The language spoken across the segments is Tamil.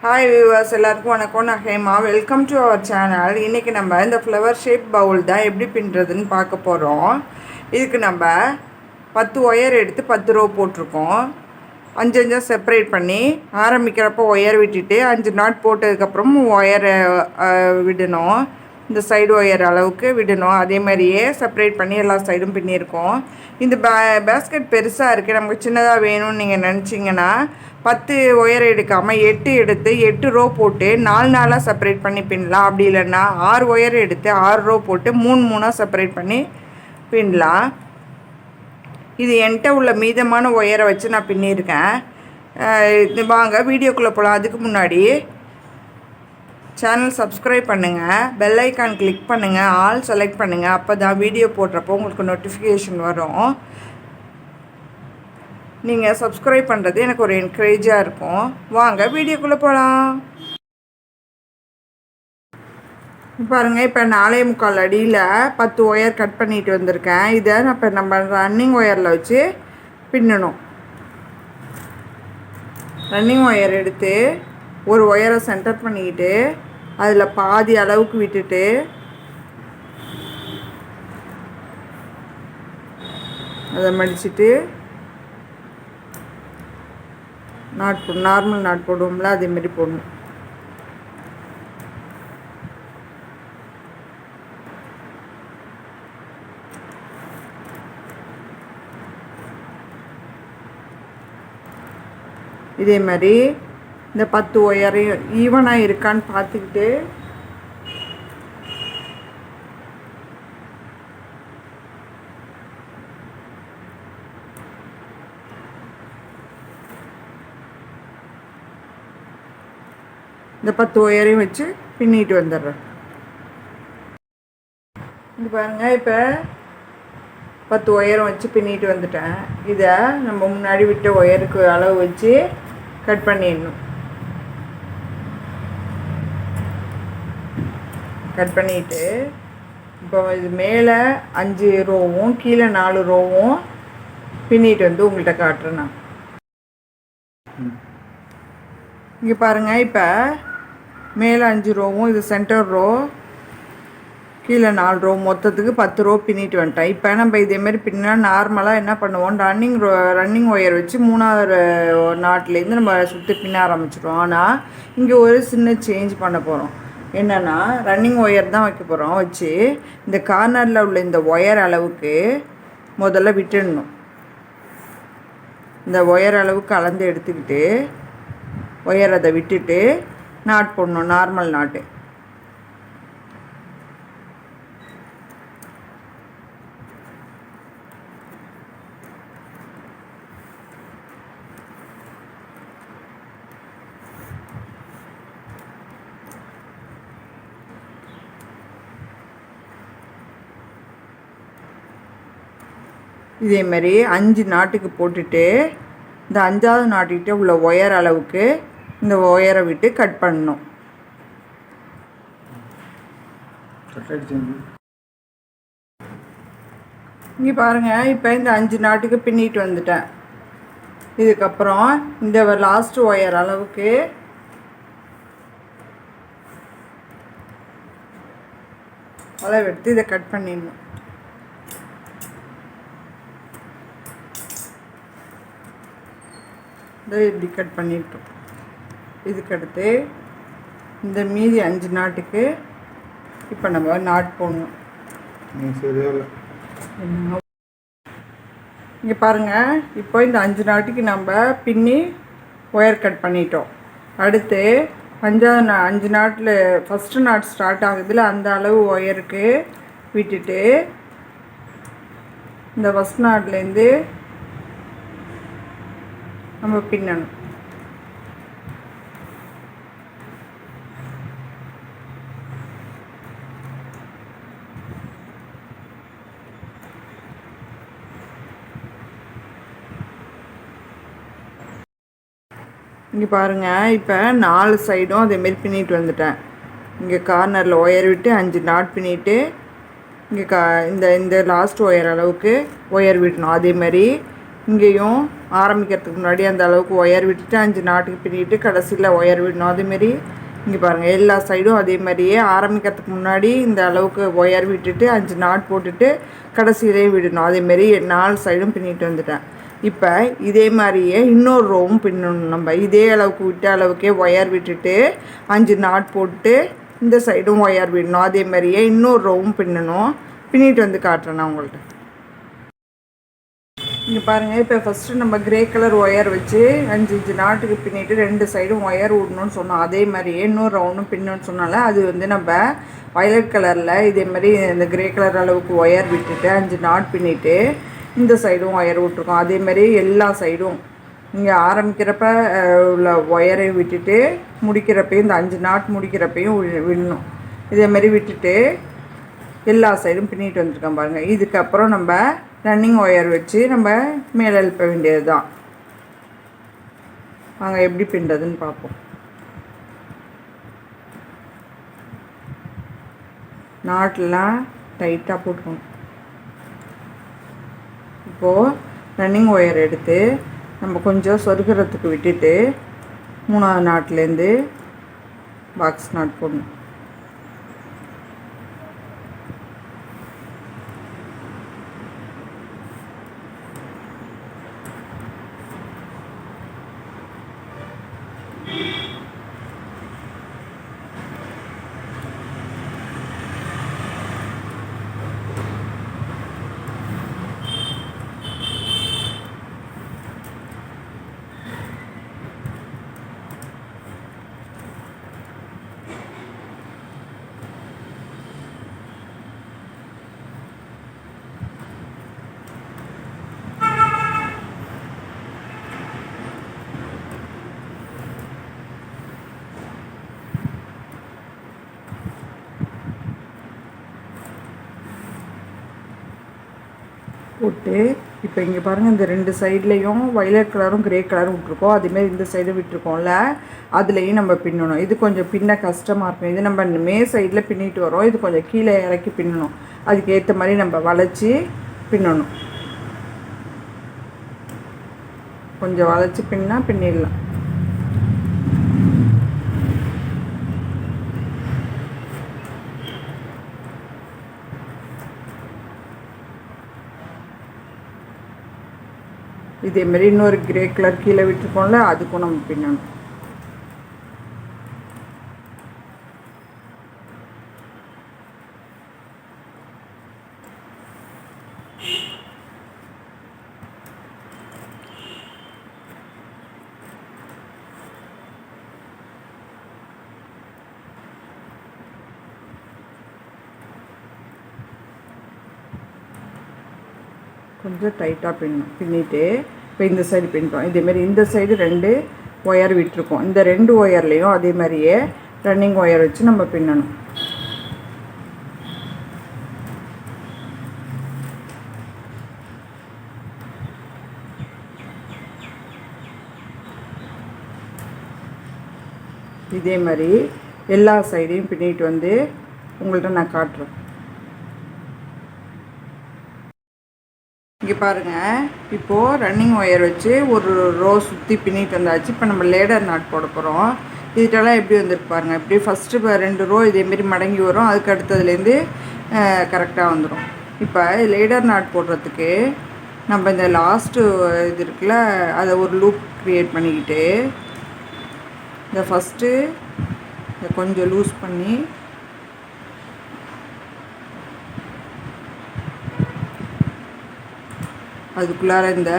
ஹாய் வியூவர்ஸ், எல்லாருக்கும் வணக்கம். நான் Hema. Welcome to our channel. இன்றைக்கி நம்ம இந்த ஃப்ளவர் ஷேப் பவுல் தான் எப்படி பின்னுறதுன்னு பார்க்க போகிறோம். இதுக்கு நம்ம 10 ஒயர் எடுத்து 10 ரோ போட்டிருக்கோம். 5 செப்பரேட் பண்ணி ஆரம்பிக்கிறப்போ ஒயர் விட்டுட்டு 5 நாட் போட்டதுக்கப்புறம் ஒயரை விடணும். இந்த சைடு ஒயர் அளவுக்கு விடணும். அதே மாதிரியே செப்பரேட் பண்ணி எல்லா சைடும் பின்னியிருக்கோம். இந்த பேஸ்கெட் பெருசாக இருக்குது, நமக்கு சின்னதாக வேணும்னு நீங்கள் நினச்சிங்கன்னா 10 ஒயர் எடுக்காமல் 8 எடுத்து 8 ரோ போட்டு 4 செப்பரேட் பண்ணி பின்னலாம். அப்படி இல்லைன்னா 6 ஒயர் எடுத்து 6 ரோ போட்டு 3 செப்பரேட் பண்ணி பின்னலாம். இது என்கிட்ட உள்ள மீதமான ஒயரை வச்சு நான் பின்னியிருக்கேன். வாங்க வீடியோக்குள்ளே போகலாம். அதுக்கு முன்னாடி சேனல் சப்ஸ்கிரைப் பண்ணுங்கள், பெல் ஐக்கான் கிளிக் பண்ணுங்கள், ஆல் செலக்ட் பண்ணுங்கள். அப்போ தான் வீடியோ போடுறப்போ உங்களுக்கு நோட்டிஃபிகேஷன் வரும். நீங்கள் சப்ஸ்கிரைப் பண்ணுறது எனக்கு ஒரு என்கரேஜாக இருக்கும். வாங்க வீடியோக்குள்ளே போகலாம். பாருங்கள், இப்போ 4.25 அடியில் 10 ஒயர் கட் பண்ணிட்டு வந்திருக்கேன். இதை இப்போ நம்ம ரன்னிங் ஒயரில் வச்சு பின்னணும். ரன்னிங் ஒயர் எடுத்து ஒரு ஒயரை சென்டர் பண்ணிக்கிட்டு அதில் பாதி அளவுக்கு விட்டுட்டு அதை மடிச்சுட்டு நார்மல் நாட் போடுவோம்ல, அதேமாரி போடணும். இதே மாதிரி இந்த 10 ஒயரையும் ஈவனாக இருக்கான்னு பார்த்துக்கிட்டு இந்த 10 ஒயரையும் வச்சு பின்னிட்டு வந்துடுறேன். இது பாருங்கள், இப்போ 10 ஒயரும் வச்சு பின்னிட்டு வந்துட்டேன். இதை நம்ம முன்னாடி விட்ட ஒயருக்கு அளவு வச்சு கட் பண்ணிடணும். கட் பண்ணிவிட்டு இப்போ இது மேலே 5 ரோவும் கீழே 4 ரோவும் பின்னிட்டு வந்து உங்கள்கிட்ட காட்டுறேன் நான். இங்கே பாருங்கள், இப்போ மேலே 5 ரோவும் இது சென்டர் ரோ, கீழே 4 ரோ, மொத்தத்துக்கு 10 ரோ பின்னிட்டு வந்துட்டேன். இப்போ நம்ம இதேமாரி பின்னா நார்மலாக என்ன பண்ணுவோம், ரன்னிங் ஒயர் வச்சு 3வது நாட்லேருந்து நம்ம சுற்றி பின்ன ஆரம்பிச்சிடுவோம். ஆனால் இங்கே ஒரு சின்ன சேஞ்ச் பண்ண போகிறோம். என்னென்னா, ரன்னிங் ஒயர் தான் வைக்க போகிறோம். வச்சு இந்த கார்னரில் உள்ள இந்த ஒயர் அளவுக்கு முதல்ல விட்டுடணும். இந்த ஒயர் அளவுக்கு அளந்து எடுத்துக்கிட்டு ஒயர் அதை விட்டுட்டு நாட் போடணும், நார்மல் நாட்டு. இதேமாரி 5 நாட்டுக்கு போட்டுட்டு இந்த 5வது நாட்டுக்கிட்ட உள்ள ஒயர் அளவுக்கு இந்த ஒயரை விட்டு கட் பண்ணணும். இங்கே பாருங்கள், இப்போ இந்த 5 நாட்டுக்கு பின்னிட்டு வந்துட்டேன். இதுக்கப்புறம் இந்த லாஸ்ட் ஒயர் அளவுக்கு அளவெடுத்து இதை கட் பண்ணிடணும். இதை இப்படி கட் பண்ணிட்டோம். இதுக்கடுத்து இந்த மீதி 5 நாட்டுக்கு இப்போ நம்ம நாட் போடணும். இங்கே பாருங்கள், இப்போ இந்த 5 நாட்டுக்கு நம்ம பின்னி ஒயர் கட் பண்ணிட்டோம். அடுத்து 5 நாட்டில் ஃபஸ்ட்டு நாட் ஸ்டார்ட் ஆகுதுல, அந்த அளவு ஒயருக்கு விட்டுட்டு இந்த ஃபஸ்ட் நாட்லேருந்து நம்ம பின்னணும். இங்கே பாருங்கள், இப்போ 4 சைடும் அதேமாரி பின்னிட்டு வந்துட்டேன். இங்கே கார்னரில் ஒயர் விட்டு 5 நாட் பின்னிட்டு இங்கே இந்த லாஸ்ட் ஒயர் அளவுக்கு ஒயர் விடணும். அதேமாதிரி இங்கேயும் ஆரம்பிக்கிறதுக்கு முன்னாடி அந்த அளவுக்கு ஒயர் விட்டுட்டு 5 நாட்டுக்கு பின்னிட்டு கடைசியில் ஒயர் விடணும். அதேமாரி இங்கே பாருங்கள், எல்லா சைடும் அதே மாதிரியே ஆரம்பிக்கிறதுக்கு முன்னாடி இந்த அளவுக்கு ஒயர் விட்டுட்டு 5 நாட் போட்டுட்டு கடைசியிலே விடணும். அதேமாரி 4 சைடும் பின்னிட்டு வந்துட்டேன். இப்போ இதே மாதிரியே இன்னொரு ரோவும் பின்னணும். நம்ம இதே அளவுக்கு விட்ட அளவுக்கே ஒயர் விட்டுட்டு 5 நாட் போட்டு இந்த சைடும் ஒயர் விடணும். அதே மாதிரியே இன்னொரு ரோவும் பின்னணும். பின்னிட்டு வந்து காட்டுறேன் நான் உங்கள்கிட்ட. இங்கே பாருங்கள், இப்போ ஃபஸ்ட்டு நம்ம கிரே கலர் ஒயர் வச்சு 5 நாட்டுக்கு பின்னிட்டு 2 சைடும் ஒயர் விடணும்னு சொன்னோம். அதே மாதிரியே இன்னொரு ரவுண்டும் பின்னணும்னு சொன்னால அது வந்து நம்ம வயலட் கலரில் இதே மாதிரி இந்த கிரே கலர் அளவுக்கு ஒயர் விட்டுட்டு 5 நாட் பின்னிட்டு இந்த சைடும் ஒயர் விட்ருக்கோம். அதே மாதிரி எல்லா சைடும் இங்கே ஆரம்பிக்கிறப்ப உள்ள ஒயரை விட்டுட்டு முடிக்கிறப்பையும் இந்த 5 நாட் முடிக்கிறப்பையும் விடணும். இதேமாரி விட்டுட்டு எல்லா சைடும் பின்னிட்டு வந்துருக்கோம் பாருங்கள். இதுக்கப்புறம் நம்ம ரன்னிங் ஒயர் வச்சு நம்ம மேலே எழுப்ப வேண்டியது தான். நாங்கள் எப்படி பின்னுறதுன்னு பார்ப்போம். நாட்லாம் டைட்டாக போட்டுக்கணும். இப்போது ரன்னிங் ஒயர் எடுத்து நம்ம கொஞ்சம் சொருகிறதுக்கு விட்டுட்டு 3ஆவது நாட்லேருந்து பாக்ஸ் நாட் போடணும். போட்டு இப்போ இங்கே பாருங்கள், இந்த 2 சைட்லேயும் வயலட் கலரும் கிரே கலரும் விட்ருக்கோம். அதேமாதிரி இந்த சைடும் விட்டுருக்கோம்ல, அதுலேயும் நம்ம பின்னணும். இது கொஞ்சம் பின்ன கஷ்டமாக இருக்கும். இது நம்ம மே சைடில் பின்னிட்டு வரோம். இது கொஞ்சம் கீழே இறக்கி பின்னணும். அதுக்கு ஏற்ற மாதிரி நம்ம வளைச்சி பின்னணும். கொஞ்சம் வளைச்சி பின்னிடலாம். இதேமாரி இன்னொரு கிரே கலர் கீழே விட்டுருக்கோம்ல, அதுக்கும் நம்ம பின்னணும். கொஞ்சம் டைட்டாக பின்னிட்டு இப்போ இந்த சைடு பின்னிட்டோம். இதேமாரி இந்த சைடு 2 ஒயர் விட்டுருக்கோம். இந்த 2 ஒயர்லேயும் அதே மாதிரியே ரன்னிங் ஒயர் வச்சு நம்ம பின்னணும். இதே மாதிரி எல்லா சைடையும் பின்னிட்டு வந்து உங்கள்கிட்ட நான் காட்டுறேன். இங்கே பாருங்கள், இப்போது ரன்னிங் ஒயர் வச்சு ஒரு ரோ சுற்றி பின்னிட்டு வந்தாச்சு. இப்போ நம்ம லேடர் நாட் போட போகிறோம். இதுக்கெல்லாம் எப்படி வந்துருக்கு பாருங்கள். இப்படி ஃபஸ்ட்டு 2 ரோ இதேமாரி மடங்கி வரும். அதுக்கு அடுத்ததுலேருந்து கரெக்டாக வந்துடும். இப்போ லேடர் நாட் போடுறதுக்கு நம்ம இந்த லாஸ்ட்டு இது இருக்குல்ல, அதை ஒரு லூப் க்ரியேட் பண்ணிக்கிட்டு இந்த ஃபஸ்ட்டு இதை கொஞ்சம் லூஸ் பண்ணி அதுக்குள்ளார இந்த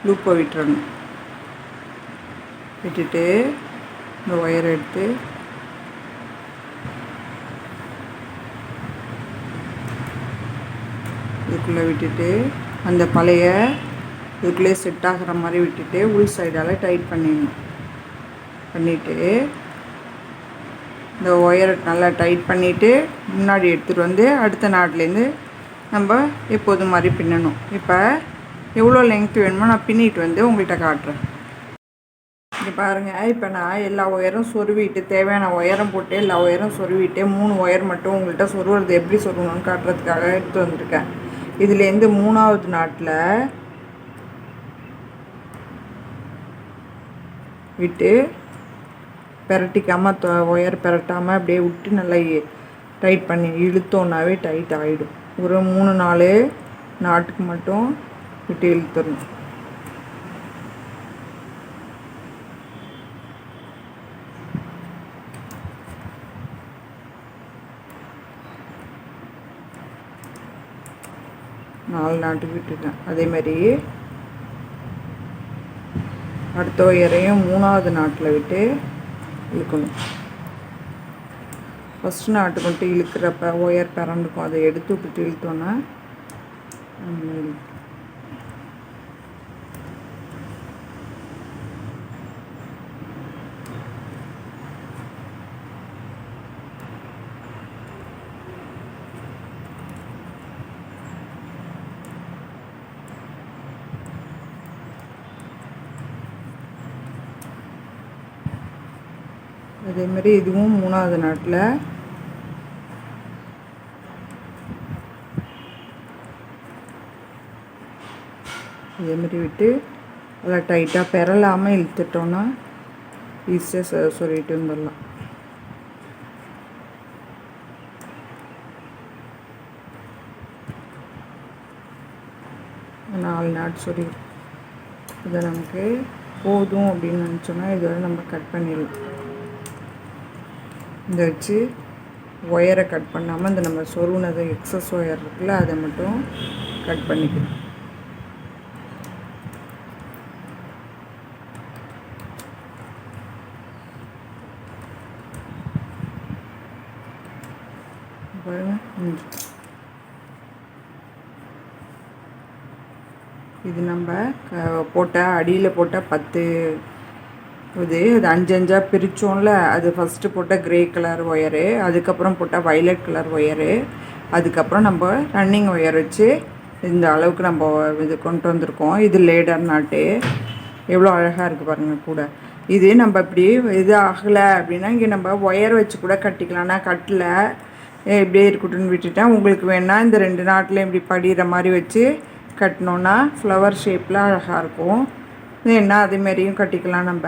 லூப்பை விட்டுறணும். விட்டுட்டு இந்த ஒயரை எடுத்து இதுக்குள்ளே விட்டுட்டு அந்த பழைய இதுக்குள்ளே செட் ஆகிற மாதிரி விட்டுட்டு உள் சைடால் டைட் பண்ணிவிட்டு இந்த ஒயரை நல்லா டைட் பண்ணிவிட்டு முன்னாடி எடுத்துகிட்டு வந்து அடுத்த நாட்லேருந்து நம்ம எப்போதும் மாதிரி பின்னணும். இப்போ எவ்வளோ லெங்க்த் வேணுமோ நான் பின்னிட்டு வந்து உங்கள்கிட்ட காட்டுறேன். இங்கே பாருங்கள், இப்போ நான் எல்லா ஒயரும் சொருவிட்டு தேவையான ஒயரம் போட்டு எல்லா ஒயரும் சொருவிட்டு 3 ஒயர் மட்டும் உங்கள்கிட்ட சொருவுறது எப்படி சொருவணும்னு காட்டுறதுக்காக எடுத்து வந்திருக்கேன். இதுலேருந்து 3வது நாட்டில் விட்டு பெரட்டிக்காமல் ஒயர் பெரட்டாமல் அப்படியே விட்டு நல்லா டைட் பண்ணி இழுத்தோன்னாவே டைட் ஆகிடும். ஒரு 3-4 நாட்டுக்கு மட்டும் விட்டு இழுத்துடணும். நாலு நாட்டுக்கு விட்டுட்டேன். அதேமாதிரி அடுத்த ஒயரையும் 3வது நாட்டில் விட்டு இழுக்கணும். ஃபஸ்ட்டு நாட்டு மட்டும் இழுக்கிறப்ப ஒயர் பறந்துக்கும், அதை எடுத்து விட்டுட்டு இழுத்தோன்னா அதேமாதிரி இதுவும் 3வது நாட்டில் இதேமாரி விட்டு நல்லா டைட்டாக பெறலாமல் இழுத்துட்டோன்னா ஈஸியாக சொல்லிட்டு வந்துடலாம். நாலு நாட் சொல்லி இதை நமக்கு போதும் அப்படின்னு நினச்சோன்னா இதோட நம்ம கட் பண்ணிடலாம். இதை வச்சு ஒயரை கட் பண்ணாமல் இந்த நம்ம சொருனது எக்ஸஸ் ஒயர் இருக்குல்ல அதை மட்டும் கட் பண்ணிக்கணும். இது நம்ம போட்ட அடியில் போட்ட 10 அது 5 பிரித்தோம்ல, அது ஃபஸ்ட்டு போட்ட க்ரே கலர் ஒயரு, அதுக்கப்புறம் போட்ட வைலட் கலர் ஒயரு, அதுக்கப்புறம் நம்ம ரன்னிங் ஒயர் வச்சு இந்த அளவுக்கு நம்ம இது கொண்டு வந்திருக்கோம். இது லேடர் நாட்டு எவ்வளோ அழகாக இருக்குது பாருங்கள். கூட இது நம்ம இப்படி இது ஆகலை அப்படின்னா இங்கே நம்ம ஒயர் வச்சு கூட கட்டிக்கலாம். நான் கட்டல, இப்படியே இருக்கட்டும்னு விட்டுட்டேன். உங்களுக்கு வேணால் இந்த 2 நாட்டில் இப்படி படிகிற மாதிரி வச்சு கட்டினோன்னா ஃப்ளவர் ஷேப்பில் அழகாக இருக்கும். என்ன அதேமாரியும் கட்டிக்கலாம் நம்ம.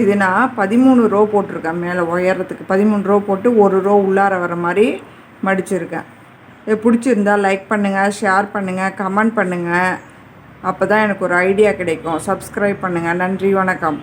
இது நான் 13 ரோ போட்டிருக்கேன். மேலே உயரத்துக்கு 13 ரோ போட்டு 1 ரோ உள்ளார வர மாதிரி மடிச்சிருக்கேன். இது பிடிச்சிருந்தால் லைக் பண்ணுங்கள், ஷேர் பண்ணுங்கள், கமெண்ட் பண்ணுங்கள். அப்போ தான் எனக்கு ஒரு ஐடியா கிடைக்கும். சப்ஸ்கிரைப் பண்ணுங்கள். நன்றி, வணக்கம்.